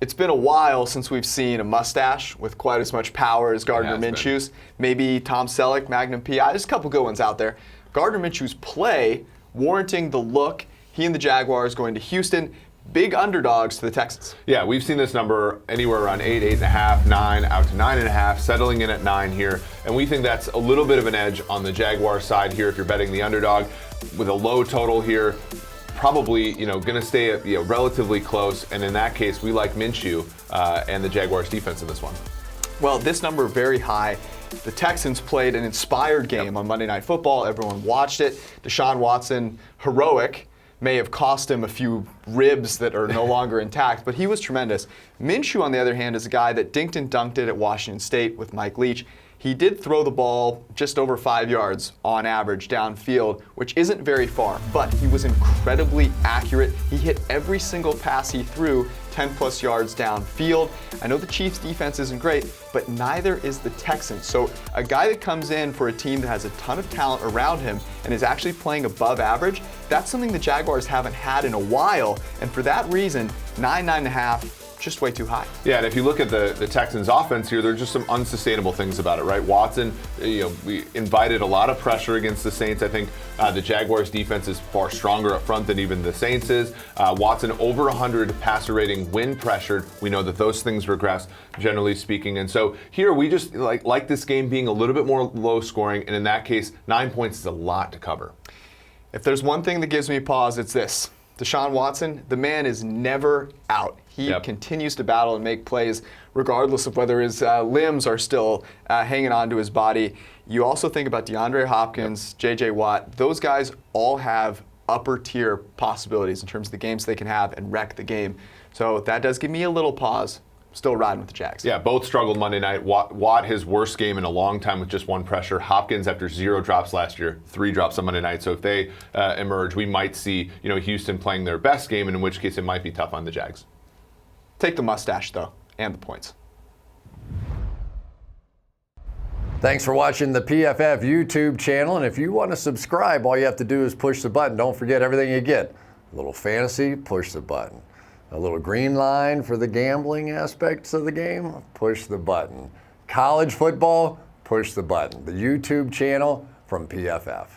It's been a while since we've seen a mustache with quite as much power as Gardner Minshew's. Maybe Tom Selleck, Magnum PI. There's a couple good ones out there. Gardner Minshew's play warranting the look. He and the Jaguars going to Houston. Big underdogs to the Texans. Yeah, we've seen this number anywhere around 8, 8.5, 9, out to 9.5, settling in at 9 here. And we think that's a little bit of an edge on the Jaguar side here if you're betting the underdog. With a low total here, probably going to stay at, relatively close. And in that case, we like Minshew and the Jaguars defense in this one. Well, this number very high. The Texans played an inspired game on Monday Night Football. Everyone watched it. Deshaun Watson, heroic. May have cost him a few ribs that are no longer intact, but he was tremendous. Minshew, on the other hand, is a guy that dinked and dunked it at Washington State with Mike Leach. He did throw the ball just over 5 yards on average downfield, which isn't very far, but he was incredibly accurate. He hit every single pass he threw 10-plus yards downfield. I know the Chiefs' defense isn't great, but neither is the Texans. So a guy that comes in for a team that has a ton of talent around him and is actually playing above average, that's something the Jaguars haven't had in a while. And for that reason, 9.5, just way too high. Yeah, and if you look at the Texans' offense here, there are just some unsustainable things about it, right? Watson, we invited a lot of pressure against the Saints. I think the Jaguars' defense is far stronger up front than even the Saints is. Watson over 100 passer rating when pressured. We know that those things regress, generally speaking. And so here we just like this game being a little bit more low scoring, and in that case, 9 points is a lot to cover. If there's one thing that gives me pause, it's this. Deshaun Watson, the man is never out. He continues to battle and make plays regardless of whether his limbs are still hanging on to his body. You also think about DeAndre Hopkins, J.J. Watt. Those guys all have upper tier possibilities in terms of the games they can have and wreck the game. So that does give me a little pause. Still riding with the Jags. Yeah, both struggled Monday night. Watt, his worst game in a long time with just one pressure. Hopkins, after 0 drops last year, 3 drops on Monday night. So if they emerge, we might see Houston playing their best game, and in which case it might be tough on the Jags. Take the mustache, though, and the points. Thanks for watching the PFF YouTube channel. And if you want to subscribe, all you have to do is push the button. Don't forget everything you get. A little fantasy, push the button. A little Greenline for the gambling aspects of the game, push the button. College football, push the button. The YouTube channel from PFF.